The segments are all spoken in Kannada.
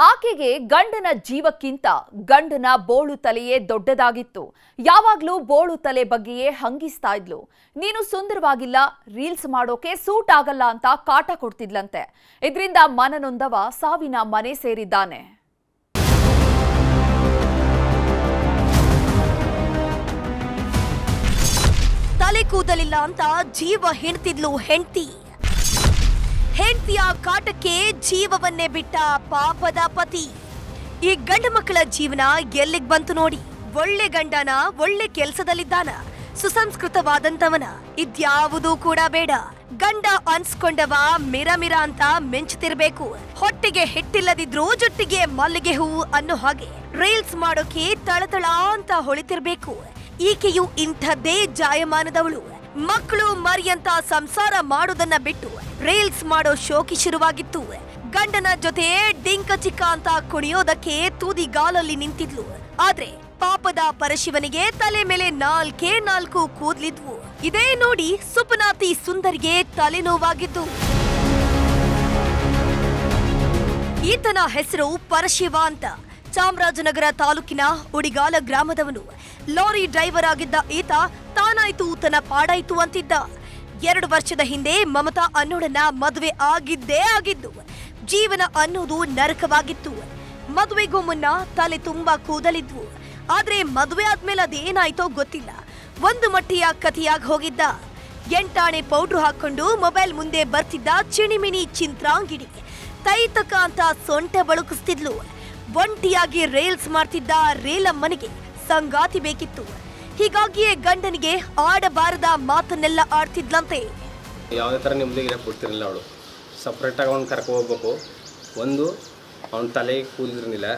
ಆಕೆಗೆ ಗಂಡನ ಜೀವಕ್ಕಿಂತ ಗಂಡನ ಬೋಳು ತಲೆಯೇ ದೊಡ್ಡದಾಗಿತ್ತು. ಯಾವಾಗ್ಲೂ ಬೋಳು ತಲೆ ಬಗ್ಗೆಯೇ ಹಂಗಿಸ್ತಾ ಇದ್ಲು. ನೀನು ಸುಂದರವಾಗಿಲ್ಲ, ರೀಲ್ಸ್ ಮಾಡೋಕೆ ಸೂಟ್ ಆಗಲ್ಲ ಅಂತ ಕಾಟ ಕೊಡ್ತಿದ್ಲಂತೆ. ಇದರಿಂದ ಮನನೊಂದವ ಸಾವಿನ ಮನೆ ಸೇರಿದ್ದಾನೆ. ತಲೆ ಕೂದಲಿಲ್ಲ ಅಂತ ಜೀವ ಹೆಣ್ತಿದ್ಲು ಹೆಂಡತಿಯ ಕಾಟಕ್ಕೆ ಜೀವವನ್ನೇ ಬಿಟ್ಟ ಪಾಪದ ಪತಿ. ಈ ಗಂಡು ಮಕ್ಕಳ ಜೀವನ ಎಲ್ಲಿಗೆ ಬಂತು ನೋಡಿ. ಒಳ್ಳೆ ಗಂಡನ, ಒಳ್ಳೆ ಕೆಲಸದಲ್ಲಿದ್ದಾನ, ಸುಸಂಸ್ಕೃತವಾದಂತವನ, ಇದ್ಯಾವುದೂ ಕೂಡ ಬೇಡ. ಗಂಡ ಅನ್ಸ್ಕೊಂಡವ ಮಿರ ಅಂತ ಮೆಂಚುತ್ತಿರ್ಬೇಕು. ಹೊಟ್ಟೆಗೆ ಹಿಟ್ಟಿಲ್ಲದಿದ್ರು ಜೊಟ್ಟಿಗೆ ಮಲ್ಲಿಗೆ ಹೂವು ಅನ್ನೋ ಹಾಗೆ ರೀಲ್ಸ್ ಮಾಡೋಕೆ ತಳತಳ ಅಂತ ಹೊಳಿತಿರ್ಬೇಕು. ಈಕೆಯು ಇಂಥದ್ದೇ ಜಾಯಮಾನದವಳು. ಮಕ್ಕಳು ಮರಿಯಂತ ಸಂಸಾರ ಮಾಡೋದನ್ನ ಬಿಟ್ಟು ರೀಲ್ಸ್ ಮಾಡೋ ಶೋಕಿ ಶುರುವಾಗಿತ್ತು. ಗಂಡನ ಜೊತೆ ಡಿಂಕ ಚಿಕ್ಕ ಅಂತ ಕುಣಿಯೋದಕ್ಕೆ ತುದಿಗಾಲಲ್ಲಿ ನಿಂತಿದ್ಲು. ಆದ್ರೆ ಪಾಪದ ಪರಶಿವನಿಗೆ ತಲೆ ಮೇಲೆ 4 ಕೂದ್ಲಿದ್ವು. ಇದೇ ನೋಡಿ ಸುಪನಾತಿ ಸುಂದರಿಗೆ ತಲೆನೋವಾಗಿದ್ದು. ಈತನ ಹೆಸರು ಪರಶಿವ ಅಂತ. ಚಾಮರಾಜನಗರ ತಾಲೂಕಿನ ಉಡಿಗಾಲ ಗ್ರಾಮದವನು. ಲಾರಿ ಡ್ರೈವರ್ ಆಗಿದ್ದ ಈತ ತಾನಾಯ್ತು ತನ್ನ ಪಾಡಾಯ್ತು ಅಂತಿದ್ದ. 2 ವರ್ಷದ ಹಿಂದೆ ಮಮತಾ ಅನ್ನೋಳನ್ನ ಮದುವೆ ಆಗಿದ್ದು. ಜೀವನ ಅನ್ನೋದು ನರಕವಾಗಿತ್ತು. ಮದುವೆಗೂ ಮುನ್ನ ತಲೆ ತುಂಬಾ ಕೂದಲಿದ್ವು. ಆದ್ರೆ ಮದುವೆ ಆದ್ಮೇಲೆ ಅದೇನಾಯ್ತೋ ಗೊತ್ತಿಲ್ಲ. ಒಂದು ಮಟ್ಟಿಯ ಕಥೆಯಾಗಿ ಹೋಗಿದ್ದ. 8 ಆಣೆ ಪೌಡ್ರು ಹಾಕೊಂಡು ಮೊಬೈಲ್ ಮುಂದೆ ಬರ್ತಿದ್ದ ಚಿಣಿಮಿಣಿ ಚಿಂತ್ರಾಂಗಿಡಿ ತೈತಕ ಅಂತ ಸೊಂಟ ಬಳುಕಿಸ್ತಿದ್ಲು. ಒಂಟಿಯಾಗಿ ರೀಲ್ಸ್ ಮಾಡ್ತಿದ್ದ ರೀಲಮ್ಮನಿಗೆ ಸಂಗಾತಿ ಬೇಕಿತ್ತು. ಹೀಗಾಗಿಯೇ ಗಂಡನಿಗೆ ಆಡಬಾರದ ಮಾತನ್ನೆಲ್ಲ ಆಡ್ತಿದ್ಲಂತೆ. ಯಾವುದೇ ಥರ ನಿಮ್ಮದಿಗೆ ಕೊಡ್ತಿರಲಿಲ್ಲ ಅವಳು. ಸಪ್ರೇಟಾಗಿ ಅವ್ನು ಕರ್ಕೊ ಹೋಗ್ಬೇಕು. ಒಂದು ಅವನ ತಲೆಗೆ ಕೂದಿರಲಿಲ್ಲ.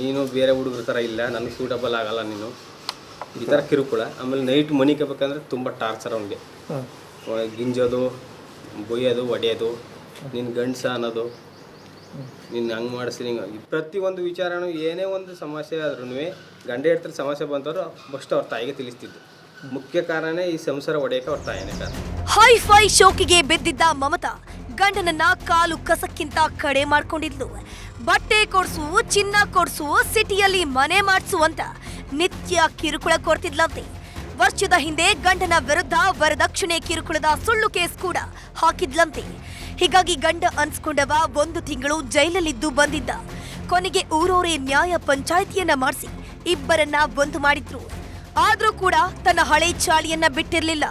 ನೀನು ಬೇರೆ ಹುಡುಗರ ಥರ ಇಲ್ಲ, ನನಗೆ ಸೂಟಬಲ್ ಆಗಲ್ಲ ನೀನು, ಈ ಥರ ಕಿರುಕುಳ. ಆಮೇಲೆ ನೈಟ್ ಮನಿಕಬೇಕಂದ್ರೆ ತುಂಬ ಟಾರ್ಚರ್ ಅವನಿಗೆ. ಗಿಂಜೋದು, ಬೊಯ್ಯೋದು, ಒಡೆಯೋದು, ನಿನ್ನ ಗಂಡಸ ಅನ್ನೋದು, ನಿನ್ನ ಹಂಗೆ ಮಾಡಿಸಿ ಪ್ರತಿಯೊಂದು ವಿಚಾರನೂ ಏನೇ ಒಂದು ಸಮಸ್ಯೆ ಆದ್ರೂ ಗಂಡ ಹೆಂಡತಿ ಸಮಸ್ಯೆ ಬಂದವರು ಫಸ್ಟ್ ಅವ್ರ ತಾಯಿಗೆ ತಿಳಿಸ್ತಿದ್ದು. ಮುಖ್ಯ ಕಾರಣನೇ ಈ ಸಂಸಾರ ಒಡೆಯಕ್ಕೆ ಅವ್ರ ತಾಯಿನೇ ಕಾರಣ. ಹೈಫೈ ಶೋಕಿಗೆ ಬಿದ್ದಿದ್ದ ಮಮತಾ ಗಂಡನನ್ನ ಕಾಲು ಕಸಕ್ಕಿಂತ ಕಡೆ ಮಾಡ್ಕೊಂಡಿದ್ಲು. ಬಟ್ಟೆ ಕೊಡ್ಸು, ಚಿನ್ನ ಕೊಡ್ಸು, ಸಿಟಿಯಲ್ಲಿ ಮನೆ ಮಾಡ್ಸು ಅಂತ ನಿತ್ಯ ಕಿರುಕುಳ ಕೊಡ್ತಿದ್ಲಂತೆ. ವರ್ಷದ ಹಿಂದೆ ಗಂಡನ ವಿರುದ್ಧ ವರದಕ್ಷಿಣೆ ಕಿರುಕುಳದ ಸುಳ್ಳು ಕೇಸ್ ಕೂಡ ಹಾಕಿದ್ಲಂತೆ. ಹೀಗಾಗಿ ಗಂಡ ಅನ್ಸ್ಕೊಂಡವ 1 ತಿಂಗಳು ಜೈಲಲ್ಲಿದ್ದು ಬಂದಿದ್ದ. ಕೊನೆಗೆ ಊರವರೇ ನ್ಯಾಯ ಪಂಚಾಯಿತಿಯನ್ನ ಮಾಡಿಸಿ ಇಬ್ಬರನ್ನ ಒಂದು ಮಾಡಿದ್ರು. ಆದ್ರೂ ಕೂಡ ತನ್ನ ಹಳೆ ಚಾಳಿಯನ್ನ ಬಿಟ್ಟಿರ್ಲಿಲ್ಲ.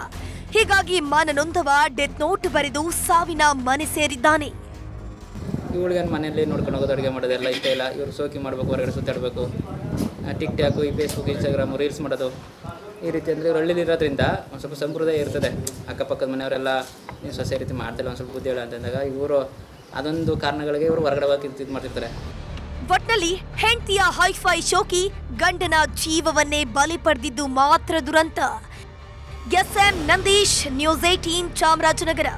ಹೀಗಾಗಿ ಮನನೊಂದವ ಡೆತ್ ನೋಟ್ ಬರೆದು ಸಾವಿನ ಮನೆ ಸೇರಿದ್ದಾನೆ. ಇವಳಿಗೆ ಮನೆಯಲ್ಲಿ ನೋಡ್ಕೊಂಡು ಹೋಗೋದು, ಅಡುಗೆ ಮಾಡೋದೆಲ್ಲ ಇಷ್ಟ ಇಲ್ಲ. ಇವರು ಸೋಕಿ ಮಾಡಬೇಕು, ಹೊರಗಡೆ ಸುತ್ತಾಡಬೇಕು, ಟಿಕ್ ಟಾಕು, ಈ ಫೇಸ್ಬುಕ್, ಇನ್ಸ್ಟಾಗ್ರಾಮು, ರೀಲ್ಸ್ ಮಾಡೋದು, ಈ ರೀತಿ ಅಂದರೆ ಇವರು ಹಳ್ಳಿಲಿ ಇರೋದ್ರಿಂದ ಒಂದು ಸ್ವಲ್ಪ ಸಂಪ್ರದಾಯ ಇರ್ತದೆ. ಅಕ್ಕಪಕ್ಕದ ಮನೆಯವರೆಲ್ಲ ನೀವು ಸೊಸೆ ರೀತಿ ಮಾಡ್ತಿಲ್ಲ, ಒಂದು ಸ್ವಲ್ಪ ಬುದ್ಧಿ ಹೇಳ ಅಂತಂದಾಗ ಇವರು ಅದೊಂದು ಕಾರಣಗಳಿಗೆ ಇವರು ಹೊರಗಡೆ ಹೋಗಿ ಇದು ಮಾಡ್ತಿರ್ತಾರೆ. ಒಟ್ನಲ್ಲಿ ಹೆಂಡತಿಯ ಹೈಫೈ ಶೋಕಿ ಗಂಡನ ಜೀವವನ್ನೇ ಬಲಿ ಪಡೆದಿದ್ದು ಮಾತ್ರ ದುರಂತ. S M Nandish, news 18 Chamarajanagar.